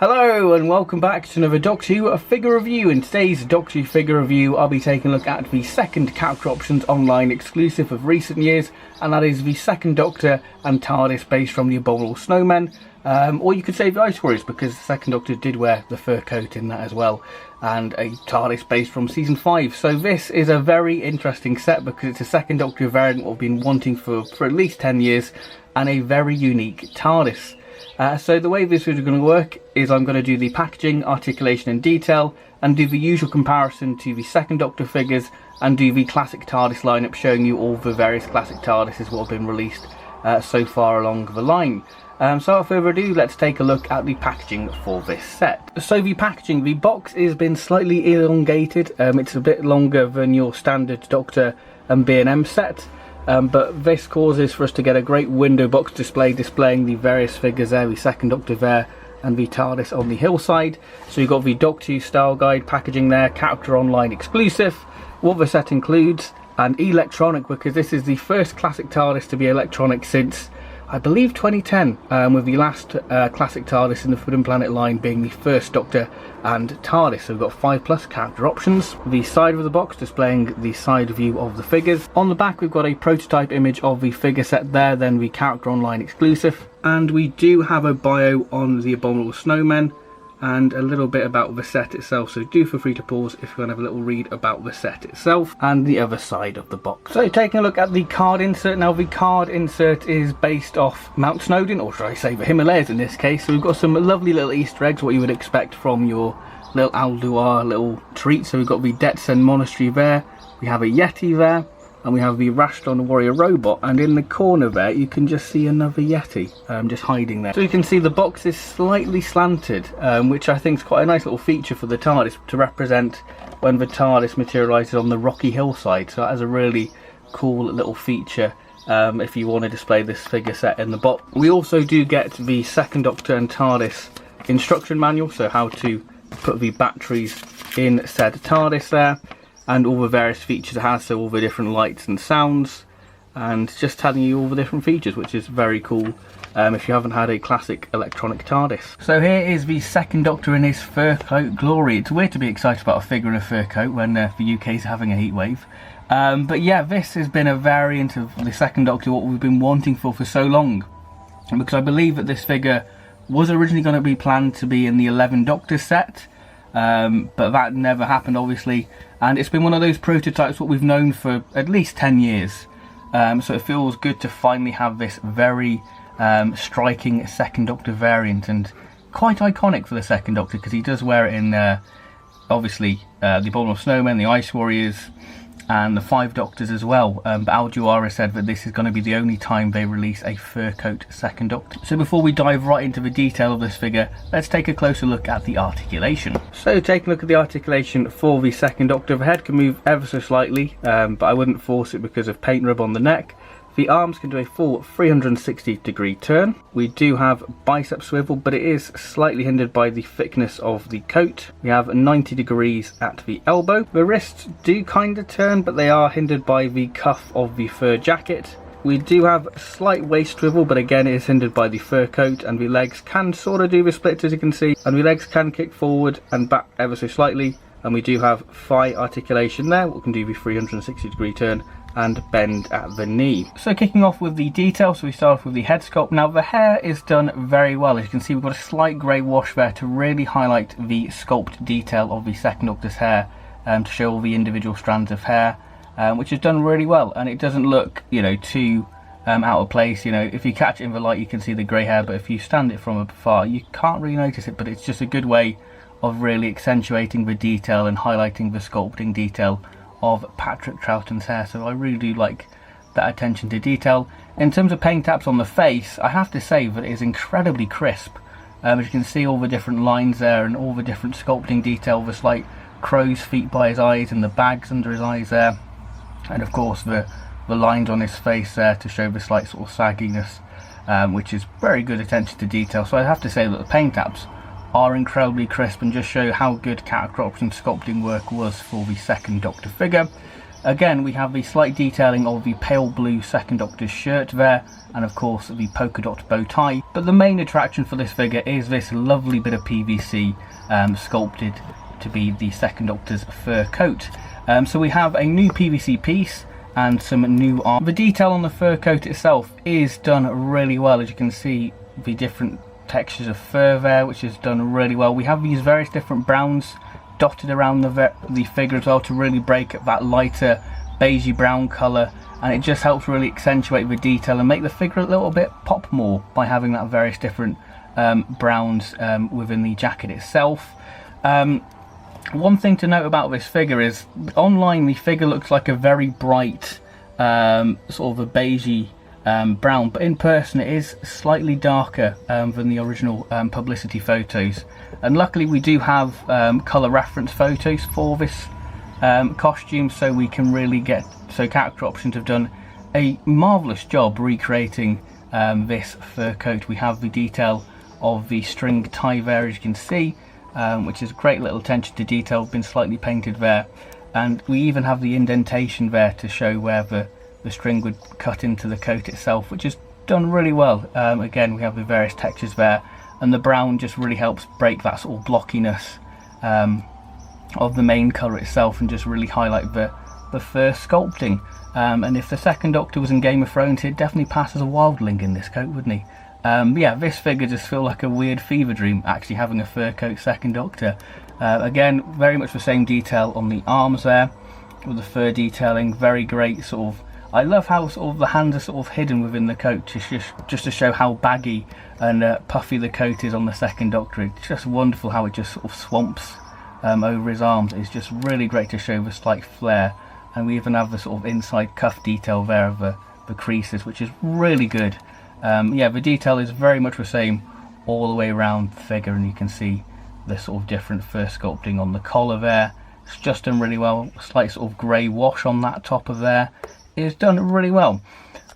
Hello and welcome back to another Doctor Who figure review. In today's Doctor Who figure review, I'll be taking a look at the second Character Options online exclusive of recent years, and that is the second Doctor and TARDIS based from the Abominable Snowmen. Or you could say the Ice Warriors, because the second Doctor did wear the fur coat in that as well, and a TARDIS based from season 5. So this is a very interesting set because it's a second Doctor variant we've been wanting for at least 10 years, and a very unique TARDIS. So the way this is going to work is I'm going to do the packaging, articulation and detail, and do the usual comparison to the second Doctor figures, and do the classic TARDIS lineup, showing you all the various classic TARDISes what have been released so far along the line. So without further ado, let's take a look at the packaging for this set. So the packaging, the box has been slightly elongated. It's a bit longer than your standard Doctor and B&M set. But this causes for us to get a great window box display displaying the various figures there, the second Doctor there and the TARDIS on the hillside. So you've got the Doctor Who style guide packaging there, Character Online exclusive, what the set includes, and electronic, because this is the first classic TARDIS to be electronic since I believe 2010, with the last classic TARDIS in the Food and Planet line being the first Doctor and TARDIS. So we've got 5+ character options. The side of the box displaying the side view of the figures. On the back we've got a prototype image of the figure set there, then the Character Online exclusive. And we do have a bio on the Abominable Snowmen, and a little bit about the set itself, so do feel free to pause if you want to have a little read about the set itself and the other side of the box. So taking a look at the card insert. Now the card insert is based off Mount Snowdon, or should I say the Himalayas in this case. So we've got some lovely little Easter eggs, what you would expect from your little Alduar little treat. So we've got the Detsen Monastery there, we have a Yeti there, and we have the Rashdon Warrior Robot, and in the corner there you can just see another Yeti just hiding there. So you can see the box is slightly slanted, which I think is quite a nice little feature for the TARDIS to represent when the TARDIS materialises on the rocky hillside. So that is a really cool little feature if you want to display this figure set in the box. We also do get the second Doctor and TARDIS instruction manual, so how to put the batteries in said TARDIS there, and all the various features it has, so all the different lights and sounds, and just telling you all the different features, which is very cool if you haven't had a classic electronic TARDIS. So here is the second Doctor in his fur coat glory. It's weird to be excited about a figure in a fur coat when the UK is having a heat wave. But yeah, this has been a variant of the second Doctor, what we've been wanting for so long, because I believe that this figure was originally going to be planned to be in the 11 Doctor set, but that never happened obviously, and it's been one of those prototypes what we've known for at least 10 years. So it feels good to finally have this very striking second Doctor variant, and quite iconic for the second Doctor, because he does wear it in obviously the Abominable Snowmen, the Ice Warriors, and the 5 Doctors as well. But Alduar has said that this is going to be the only time they release a fur coat second Doctor. So before we dive right into the detail of this figure, let's take a closer look at the articulation. So taking a look at the articulation for the second Doctor, the head can move ever so slightly, but I wouldn't force it because of paint rub on the neck. The arms can do a full 360-degree turn. We do have bicep swivel, but it is slightly hindered by the thickness of the coat. We have 90 degrees at the elbow. The wrists do kind of turn, but they are hindered by the cuff of the fur jacket. We do have slight waist swivel, but again it is hindered by the fur coat, and the legs can sort of do the splits, as you can see, and the legs can kick forward and back ever so slightly. And we do have thigh articulation there, we can do the 360-degree turn and bend at the knee. So kicking off with the detail, so we start off with the head sculpt. Now the hair is done very well. As you can see, we've got a slight grey wash there to really highlight the sculpt detail of the second Doctor's hair, to show all the individual strands of hair, which is done really well, and it doesn't look, you know, too out of place. You know, if you catch it in the light you can see the grey hair, but if you stand it from afar you can't really notice it. But it's just a good way of really accentuating the detail and highlighting the sculpting detail of Patrick Troughton's hair. So I really do like that attention to detail. In terms of paint apps on the face, I have to say that it is incredibly crisp. As you can see, all the different lines there and all the different sculpting detail, the slight crow's feet by his eyes and the bags under his eyes there, and of course the lines on his face there to show the slight sort of sagginess, which is very good attention to detail. So I have to say that the paint apps are incredibly crisp and just show how good character option sculpting work was for the second Doctor figure. Again, we have the slight detailing of the pale blue Second Doctor's shirt there, and of course the polka dot bow tie. But the main attraction for this figure is this lovely bit of PVC sculpted to be the Second Doctor's fur coat. So we have a new PVC piece and some new art. The detail on the fur coat itself is done really well. As you can see, the different textures of fur there, which is done really well. We have these various different browns dotted around the figure as well to really break up that lighter beigey brown colour, and it just helps really accentuate the detail and make the figure a little bit pop more by having that various different browns within the jacket itself. One thing to note about this figure is online the figure looks like a very bright sort of a beigey brown, but in person it is slightly darker than the original publicity photos. And luckily we do have colour reference photos for this costume, so we can really get, so Character Options have done a marvellous job recreating this fur coat. We have the detail of the string tie there, as you can see, which is great little attention to detail, been slightly painted there, and we even have the indentation there to show where the string would cut into the coat itself, which is done really well. Again, we have the various textures there, and the brown just really helps break that sort of blockiness of the main colour itself and just really highlight the fur sculpting. And if the Second Doctor was in Game of Thrones, he'd definitely pass as a wildling in this coat, wouldn't he? Yeah, this figure just feels like a weird fever dream, actually having a fur coat Second Doctor. Again, very much the same detail on the arms there, with the fur detailing, very great sort of. I love how sort of the hands are sort of hidden within the coat, just to show how baggy and puffy the coat is on the Second Doctor. It's just wonderful how it just sort of swamps over his arms. It's just really great to show the slight flare, and we even have the sort of inside cuff detail there of the creases, which is really good. Yeah, the detail is very much the same all the way around the figure, and you can see the sort of different fur sculpting on the collar there. It's just done really well. Slight sort of grey wash on that top of there is done really well.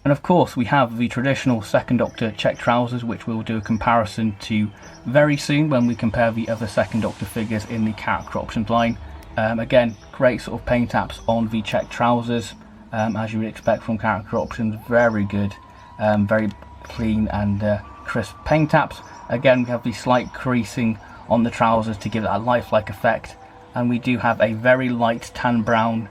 And of course we have the traditional Second Doctor check trousers, which we'll do a comparison to very soon when we compare the other Second Doctor figures in the Character Options line. Again, great sort of paint apps on the check trousers, as you would expect from Character Options. Very good, very clean and crisp paint apps. Again, we have the slight creasing on the trousers to give it a lifelike effect, and we do have a very light tan brown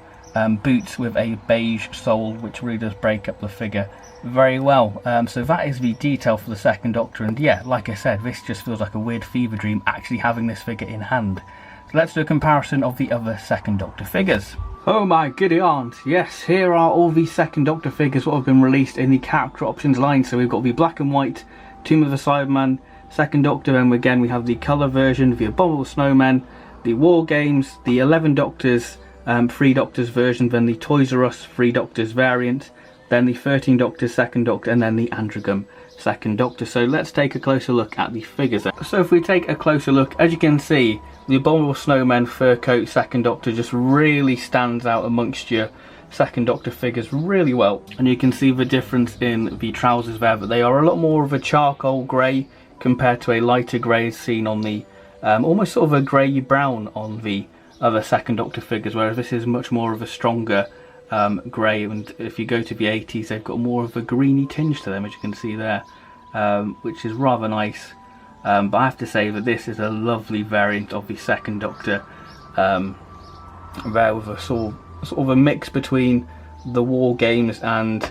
boots with a beige sole, which really does break up the figure very well. So that is the detail for the Second Doctor, and yeah, like I said, this just feels like a weird fever dream actually having this figure in hand. So let's do a comparison of the other Second Doctor figures. Oh my goody aunt, yes, here are all the Second Doctor figures what have been released in the Character Options line. So we've got the black and white Tomb of the Cyberman Second Doctor, and again we have the colour version, the Abominable Snowmen, the War Games, the 11 Doctors, 3 Doctors version, then the Toys R Us 3 Doctors variant, then the 13 Doctors Second Doctor, and then the Androgam Second Doctor. So let's take a closer look at the figures. So if we take a closer look, as you can see, the Abominable Snowmen fur coat Second Doctor just really stands out amongst your Second Doctor figures really well. And you can see the difference in the trousers there, but they are a lot more of a charcoal grey compared to a lighter grey seen on the almost sort of a grey brown on the other Second Doctor figures, whereas this is much more of a stronger grey. And if you go to the 80s, they've got more of a greeny tinge to them, as you can see there, which is rather nice. But I have to say that this is a lovely variant of the Second Doctor there, with a sort of a mix between the War Games and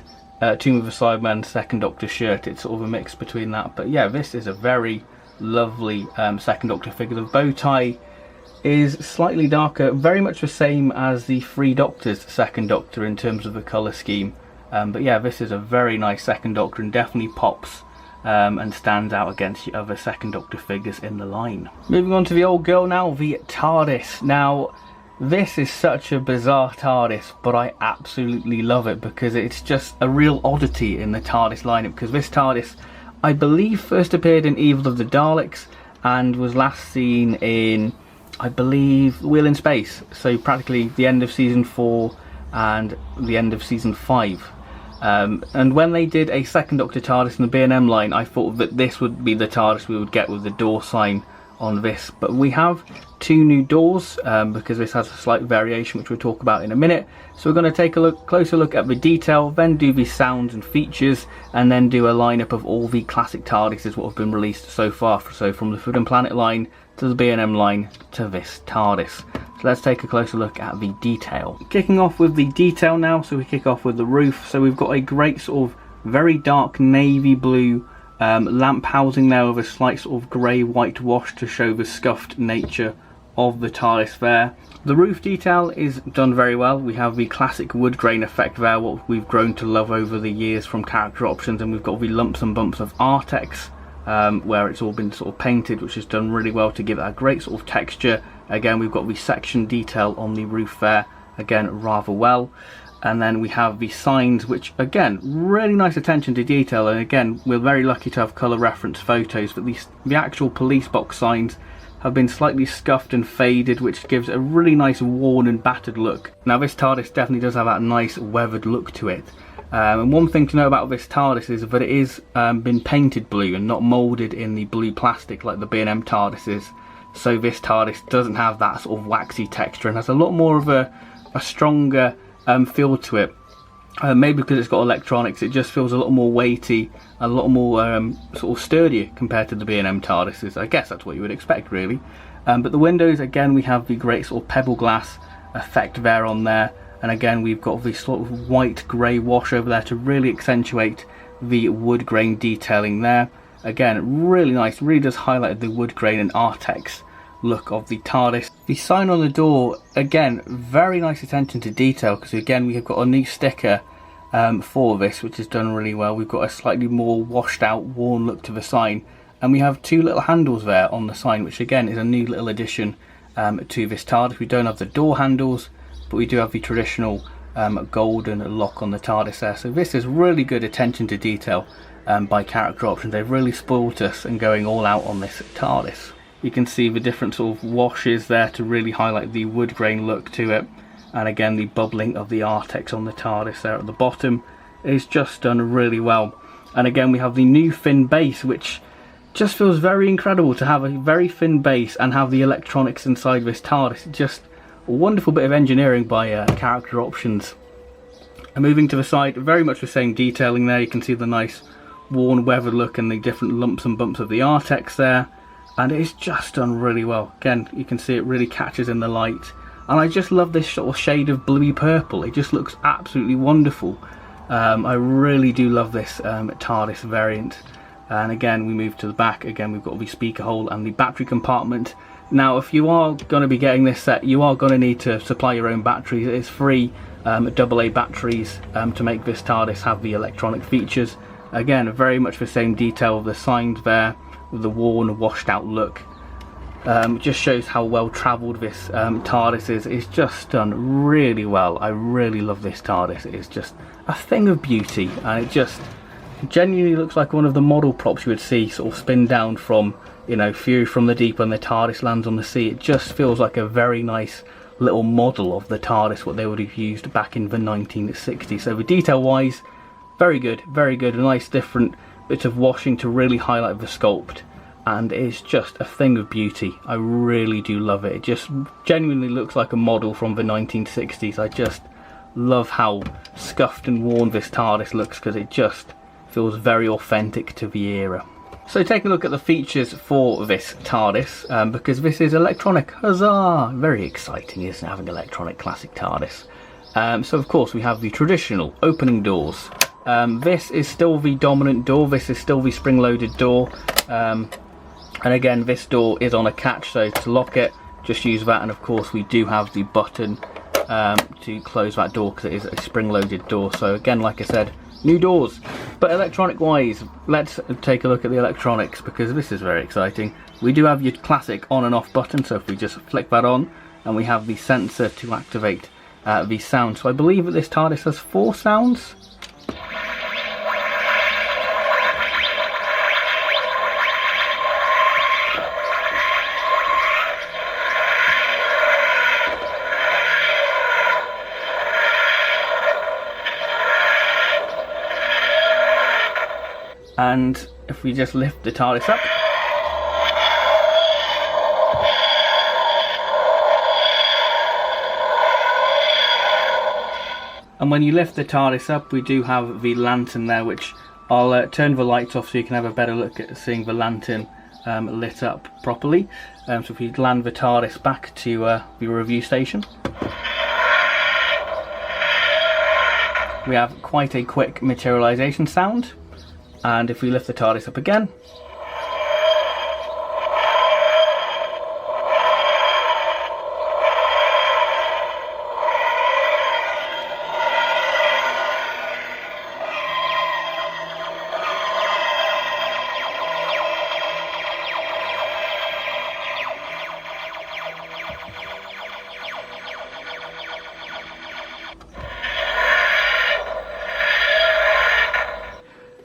Tomb of the Cyberman Second Doctor shirt. It's sort of a mix between that. But yeah, this is a very lovely Second Doctor figure. The bow tie is slightly darker, very much the same as the 3 Doctors Second Doctor in terms of the colour scheme. But yeah, this is a very nice Second Doctor and definitely pops and stands out against the other Second Doctor figures in the line. Moving on to the old girl now, the TARDIS. Now, this is such a bizarre TARDIS, but I absolutely love it because it's just a real oddity in the TARDIS lineup, because this TARDIS, I believe, first appeared in Evil of the Daleks and was last seen in, I believe, Wheel in Space, so practically the end of season 4 and the end of season 5. And when they did a Second Doctor TARDIS in the B&M line, I thought that this would be the TARDIS we would get with the door sign on this. But we have 2 new doors because this has a slight variation, which we'll talk about in a minute. So we're going to take a closer look at the detail, then do the sounds and features, and then do a lineup of all the classic TARDISes what have been released so far. So from the Food and Planet line to the B&M line to this TARDIS. So let's take a closer look at the detail. Kicking off with the detail now, so we kick off with the roof. So we've got a great sort of very dark navy blue lamp housing there with a slight sort of grey white wash to show the scuffed nature of the TARDIS there. The roof detail is done very well. We have the classic wood grain effect there, what we've grown to love over the years from character options, and we've got the lumps and bumps of Artex where it's all been sort of painted, which is done really well to give that a great sort of texture. Again, we've got the section detail on the roof there, again rather well. And then we have the signs, which again, really nice attention to detail. And again, we're very lucky to have colour reference photos, but the actual police box signs have been slightly scuffed and faded, which gives a really nice worn and battered look. Now this TARDIS definitely does have that nice weathered look to it. And one thing to know about this TARDIS is that it is been painted blue and not moulded in the blue plastic like the B&M TARDIS is. So this TARDIS doesn't have that sort of waxy texture and has a lot more of a stronger feel to it. Maybe because it's got electronics, it just feels a lot more weighty, a lot more sort of sturdier compared to the B&M TARDISes. I guess that's what you would expect, really. But the windows, again, we have the great sort of pebble glass effect there on there, and again we've got this sort of white grey wash over there to really accentuate the wood grain detailing there. Again, really nice, really does highlight the wood grain and Artex look of the TARDIS. The sign on the door, again, very nice attention to detail, because again we have got a new sticker for this, which is done really well. We've got a slightly more washed out, worn look to the sign, and we have 2 little handles there on the sign, which again is a new little addition to this TARDIS. We don't have the door handles, but we do have the traditional golden lock on the TARDIS there. So this is really good attention to detail by character options. They've really spoilt us and going all out on this TARDIS. You can see the different sort of washes there to really highlight the wood grain look to it, and again the bubbling of the Artex on the TARDIS there at the bottom is just done really well. And again we have the new fin base, which just feels very incredible to have a very thin base and have the electronics inside this TARDIS. Just a wonderful bit of engineering by character options. And moving to the side, very much the same detailing there. You can see the nice worn weathered look and the different lumps and bumps of the Artex there. And it's just done really well. Again, you can see it really catches in the light. And I just love this sort of shade of bluey purple. It just looks absolutely wonderful. I really do love this TARDIS variant. And again, we move to the back. Again, we've got the speaker hole and the battery compartment. Now, if you are going to be getting this set, you are going to need to supply your own batteries. It is free AA batteries to make this TARDIS have the electronic features. Again, very much the same detail of the signs there, with the worn, washed out look. Just shows how well travelled this TARDIS is. It's just done really well. I really love this TARDIS. It is just a thing of beauty, and it just genuinely looks like one of the model props you would see sort of spin down from, you know, Fury from the Deep when the TARDIS lands on the sea. It just feels like a very nice little model of the TARDIS, what they would have used back in the 1960s. So the detail wise, very good, a nice different bit of washing to really highlight the sculpt, and it's just a thing of beauty. I really do love it. It just genuinely looks like a model from the 1960s. I just love how scuffed and worn this TARDIS looks, because it just feels very authentic to the era. So taking a look at the features for this TARDIS, because this is electronic, huzzah! Very exciting, isn't it, having electronic classic TARDIS. So of course we have the traditional opening doors. This is still the dominant door, this is still the spring-loaded door, and again this door is on a catch, so to lock it just use that, and of course we do have the button to close that door because it is a spring-loaded door. So again, like I said, new doors. But electronic wise, let's take a look at the electronics, because this is very exciting. We do have your classic on and off button, so if we just flick that on, and we have the sensor to activate the sound. So I believe that this TARDIS has 4 sounds. And if we just lift the TARDIS up, And when you lift the TARDIS up, we do have the lantern there, which I'll turn the lights off so you can have a better look at seeing the lantern lit up properly. So if we land the TARDIS back to the review station, we have quite a quick materialisation sound. And if we lift the TARDIS up again,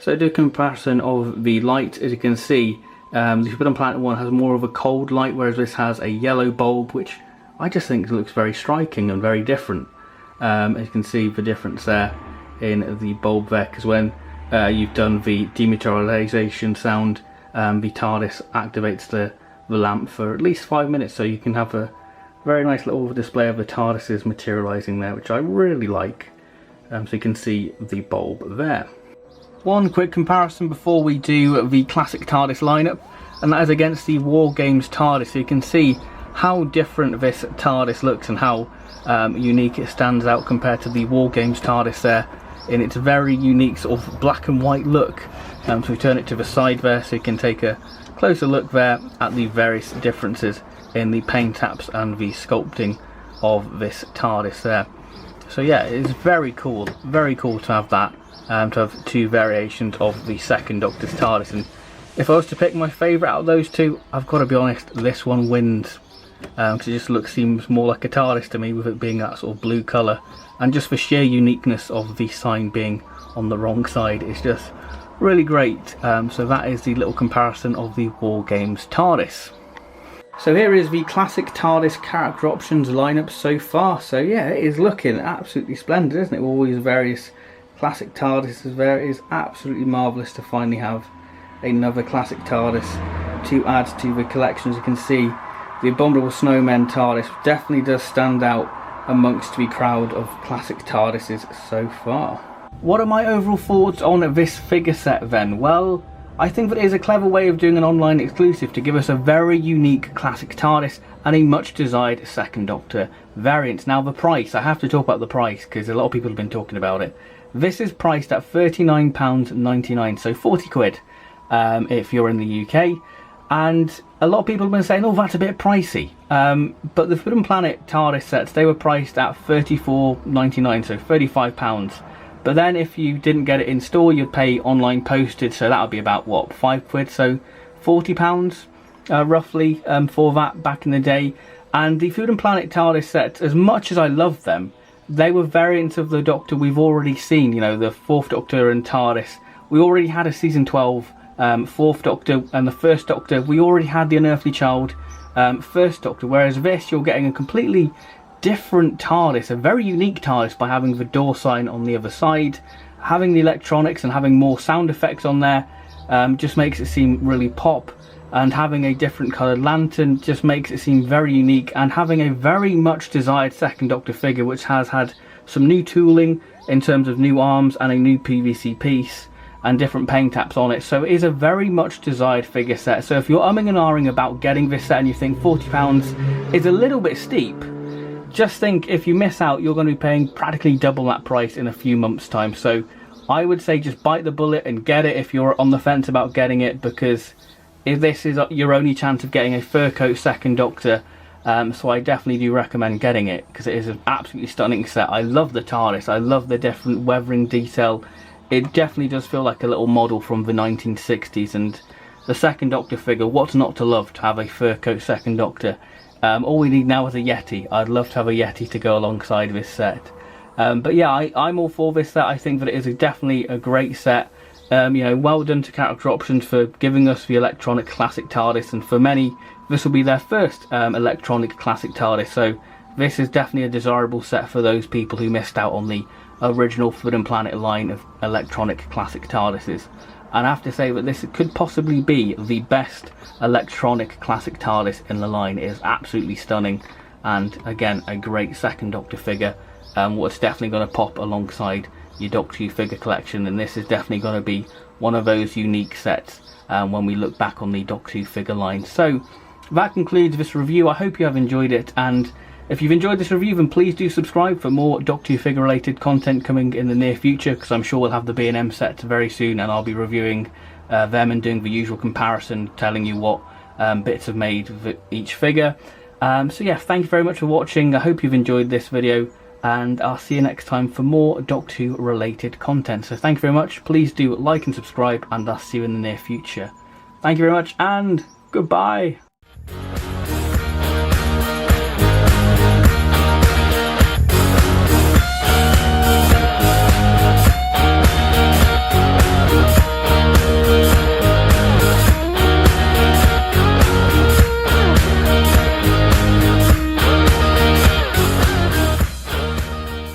so do a comparison of the light. As you can see, the Forbidden Planet one has more of a cold light, whereas this has a yellow bulb, which I just think looks very striking and very different. As you can see the difference there in the bulb there, because when you've done the dematerialization sound, the TARDIS activates the lamp for at least 5 minutes, so you can have a very nice little display of the TARDISes materializing there, which I really like. So you can see the bulb there. One quick comparison before we do the classic TARDIS lineup, and that is against the War Games TARDIS. So you can see how different this TARDIS looks and how unique it stands out compared to the War Games TARDIS there, in its very unique sort of black and white look. So we turn it to the side there so you can take a closer look there at the various differences in the paint taps and the sculpting of this TARDIS there. So yeah, it's very cool to have that. To have two variations of the second Doctor's TARDIS, and if I was to pick my favourite out of those two, I've got to be honest, this one wins, because it just seems more like a TARDIS to me, with it being that sort of blue colour, and just the sheer uniqueness of the sign being on the wrong side. It's just really great. So that is the little comparison of the War Games TARDIS. So here is the classic TARDIS character options lineup so far. So yeah, it is looking absolutely splendid, isn't it? All these various classic TARDIS there. It is absolutely marvellous to finally have another classic TARDIS to add to the collection. As you can see, the Abominable Snowmen TARDIS definitely does stand out amongst the crowd of classic TARDISes so far. What are my overall thoughts on this figure set then? Well, I think that it is a clever way of doing an online exclusive to give us a very unique classic TARDIS and a much desired second Doctor variant. Now the price, I have to talk about the price because a lot of people have been talking about it. This is priced at £39.99, so 40 quid if you're in the UK. And a lot of people have been saying, oh, that's a bit pricey. But the Forbidden Planet TARDIS sets, they were priced at £34.99, so £35. But then if you didn't get it in store, you'd pay online postage, so that would be about, what, 5 quid? So £40 roughly for that back in the day. And the Forbidden Planet TARDIS sets, as much as I love them, they were variants of the Doctor we've already seen, you know, the 4th Doctor and TARDIS. We already had a season 12 4th Doctor, and the 1st Doctor, we already had the Unearthly Child 1st Doctor, whereas this, you're getting a completely different TARDIS, a very unique TARDIS, by having the door sign on the other side, having the electronics and having more sound effects on there, just makes it seem really pop. And having a different coloured lantern just makes it seem very unique, and having a very much desired second Doctor figure, which has had some new tooling in terms of new arms and a new PVC piece and different paint taps on it. So it is a very much desired figure set. So if you're umming and ahhing about getting this set and you think £40 is a little bit steep, just think if you miss out, you're going to be paying practically double that price in a few months' time. So I would say just bite the bullet and get it if you're on the fence about getting it, because if this is your only chance of getting a fur coat second Doctor, so I definitely do recommend getting it, because it is an absolutely stunning set. I love the TARDIS, I love the different weathering detail. It definitely does feel like a little model from the 1960s, and the second Doctor figure, what's not to love to have a fur coat second Doctor? All we need now is a Yeti. I'd love to have a Yeti to go alongside this set. But yeah, I'm all for this set. I think that it is definitely a great set. You know, well done to Character Options for giving us the electronic classic TARDIS, and for many, this will be their first electronic classic TARDIS, so this is definitely a desirable set for those people who missed out on the original Forbidden Planet line of electronic classic TARDISes. And I have to say that this could possibly be the best electronic classic TARDIS in the line. It is absolutely stunning, and again, a great second Doctor figure. what's definitely going to pop alongside your Doctor Who figure collection, and this is definitely going to be one of those unique sets when we look back on the Doctor Who figure line. So that concludes this review. I hope you have enjoyed it, and if you've enjoyed this review, then please do subscribe for more Doctor Who figure related content coming in the near future, because I'm sure we'll have the B&M sets very soon, and I'll be reviewing them and doing the usual comparison, telling you what bits have made of each figure. So yeah, thank you very much for watching. I hope you've enjoyed this video, and I'll see you next time for more Doctor Who related content. So thank you very much. Please do like and subscribe, and I'll see you in the near future. Thank you very much, and goodbye.